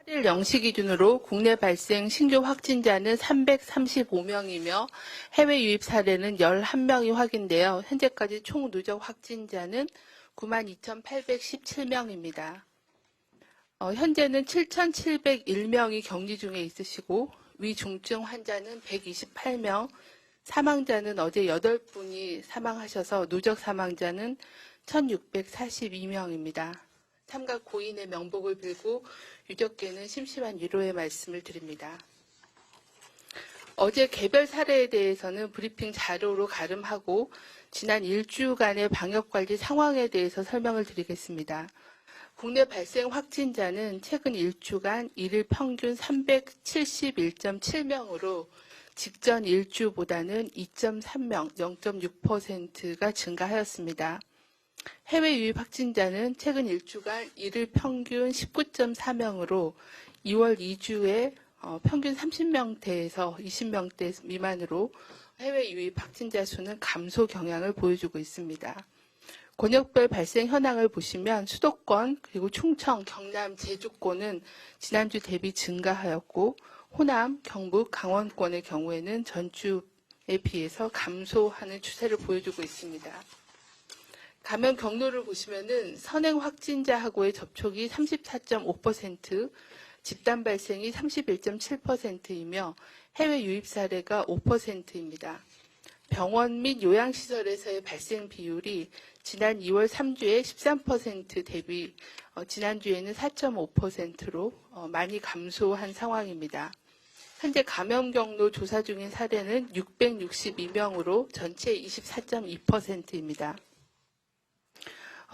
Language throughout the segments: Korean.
8일 0시 기준으로 국내 발생 신규 확진자는 335명이며 해외 유입 사례는 11명이 확인되어 현재까지 총 누적 확진자는 92,817명입니다. 현재는 7,701명이 격리 중에 있으시고 위중증 환자는 128명, 사망자는 어제 8분이 사망하셔서 누적 사망자는 1,642명입니다. 삼각 고인의 명복을 빌고 유족께는 심심한 위로의 말씀을 드립니다. 어제 개별 사례에 대해서는 브리핑 자료로 가름하고 지난 일주간의 방역관리 상황에 대해서 설명을 드리겠습니다. 국내 발생 확진자는 최근 일주간 일일 평균 371.7명으로 직전 일주보다는 2.3명, 0.6%가 증가하였습니다. 해외 유입 확진자는 최근 일주간 일일 평균 19.4명으로 2월 2주에 평균 30명대에서 20명대 미만으로 해외 유입 확진자 수는 감소 경향을 보여주고 있습니다. 권역별 발생 현황을 보시면 수도권, 그리고 충청, 경남, 제주권은 지난주 대비 증가하였고 호남, 경북, 강원권의 경우에는 전주에 비해서 감소하는 추세를 보여주고 있습니다. 감염 경로를 보시면은 선행 확진자하고의 접촉이 34.5%, 집단 발생이 31.7%이며 해외 유입 사례가 5%입니다. 병원 및 요양시설에서의 발생 비율이 지난 2월 3주에 13% 대비 지난주에는 4.5%로 많이 감소한 상황입니다. 현재 감염 경로 조사 중인 사례는 662명으로 전체 24.2%입니다.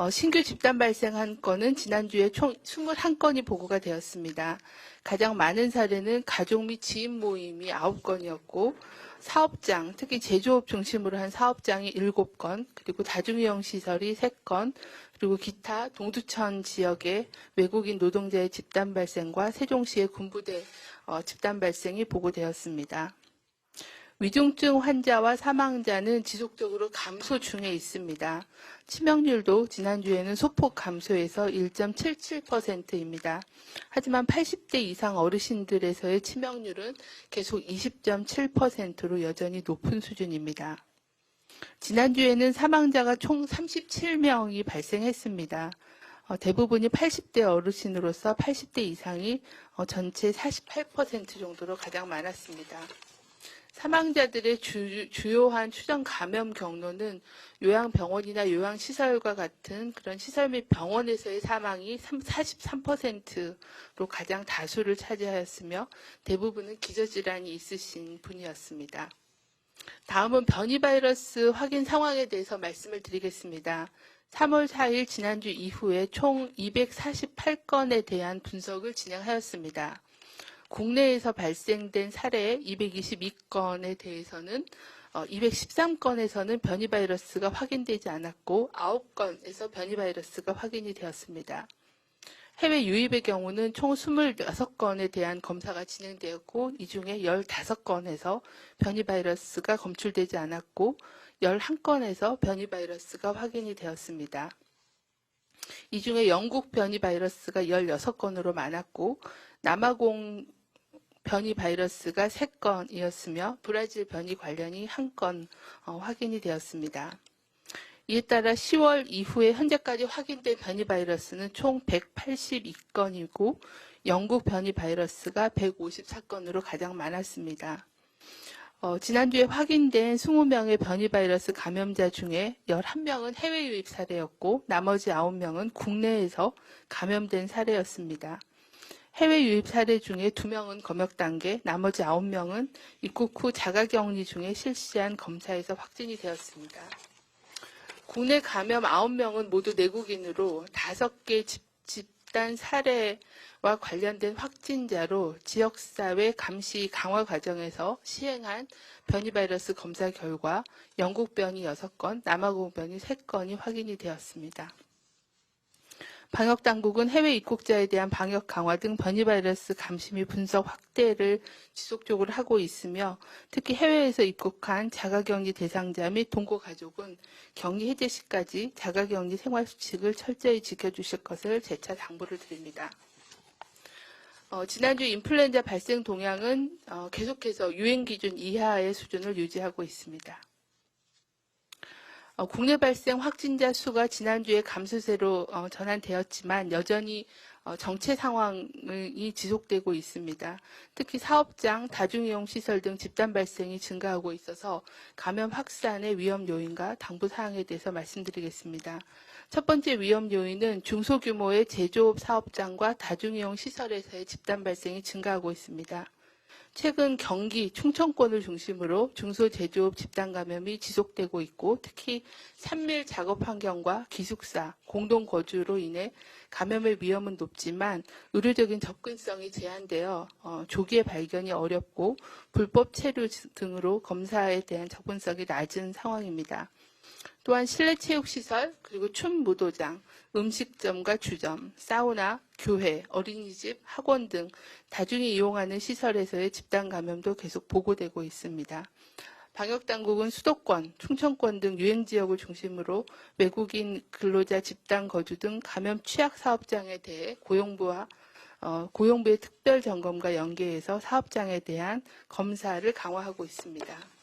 신규 집단 발생한 건은 지난주에 총 21건이 보고가 되었습니다. 가장 많은 사례는 가족 및 지인 모임이 9건이었고 사업장, 특히 제조업 중심으로 한 사업장이 7건, 그리고 다중이용시설이 3건, 그리고 기타 동두천 지역의 외국인 노동자의 집단 발생과 세종시의 군부대 집단 발생이 보고되었습니다. 위중증 환자와 사망자는 지속적으로 감소 중에 있습니다. 치명률도 지난주에는 소폭 감소해서 1.77%입니다. 하지만 80대 이상 어르신들에서의 치명률은 계속 20.7%로 여전히 높은 수준입니다. 지난주에는 사망자가 총 37명이 발생했습니다. 대부분이 80대 어르신으로서 80대 이상이 전체 48% 정도로 가장 많았습니다. 사망자들의 주요한 추정 감염 경로는 요양병원이나 요양시설과 같은 그런 시설 및 병원에서의 사망이 43%로 가장 다수를 차지하였으며 대부분은 기저질환이 있으신 분이었습니다. 다음은 변이 바이러스 확인 상황에 대해서 말씀을 드리겠습니다. 3월 4일 지난주 이후에 총 248건에 대한 분석을 진행하였습니다. 국내에서 발생된 사례 222건에 대해서는 213건에서는 변이 바이러스가 확인되지 않았고 9건에서 변이 바이러스가 확인이 되었습니다. 해외 유입의 경우는 총 26건에 대한 검사가 진행되었고 이 중에 15건에서 변이 바이러스가 검출되지 않았고 11건에서 변이 바이러스가 확인이 되었습니다. 이 중에 영국 변이 바이러스가 16건으로 많았고 남아공 변이 바이러스가 3건이었으며 브라질 변이 관련이 1건 확인이 되었습니다. 이에 따라 10월 이후에 현재까지 확인된 변이 바이러스는 총 182건이고 영국 변이 바이러스가 154건으로 가장 많았습니다. 지난주에 확인된 20명의 변이 바이러스 감염자 중에 11명은 해외 유입 사례였고 나머지 9명은 국내에서 감염된 사례였습니다. 해외 유입 사례 중에 2명은 검역 단계, 나머지 9명은 입국 후 자가격리 중에 실시한 검사에서 확진이 되었습니다. 국내 감염 9명은 모두 내국인으로 5개 집단 사례와 관련된 확진자로 지역사회 감시 강화 과정에서 시행한 변이 바이러스 검사 결과 영국 변이 6건, 남아공 변이 3건이 확인이 되었습니다. 방역당국은 해외 입국자에 대한 방역 강화 등 변이 바이러스 감시 및 분석 확대를 지속적으로 하고 있으며 특히 해외에서 입국한 자가격리 대상자 및 동거 가족은 격리 해제 시까지 자가격리 생활수칙을 철저히 지켜주실 것을 재차 당부를 드립니다. 지난주 인플루엔자 발생 동향은 계속해서 유행 기준 이하의 수준을 유지하고 있습니다. 국내 발생 확진자 수가 지난주에 감소세로 전환되었지만 여전히 정체 상황이 지속되고 있습니다. 특히 사업장, 다중이용 시설 등 집단 발생이 증가하고 있어서 감염 확산의 위험 요인과 당부 사항에 대해서 말씀드리겠습니다. 첫 번째 위험 요인은 중소규모의 제조업 사업장과 다중이용 시설에서의 집단 발생이 증가하고 있습니다. 최근 경기, 충청권을 중심으로 중소제조업 집단 감염이 지속되고 있고 특히 산밀 작업 환경과 기숙사, 공동 거주로 인해 감염의 위험은 높지만 의료적인 접근성이 제한되어 조기에 발견이 어렵고 불법 체류 등으로 검사에 대한 접근성이 낮은 상황입니다. 또한 실내 체육시설, 그리고 춤무도장, 음식점과 주점, 사우나, 교회, 어린이집, 학원 등 다중이 이용하는 시설에서의 집단 감염도 계속 보고되고 있습니다. 방역당국은 수도권, 충청권 등 유행지역을 중심으로 외국인 근로자 집단 거주 등 감염 취약 사업장에 대해 고용부의 특별 점검과 연계해서 사업장에 대한 검사를 강화하고 있습니다.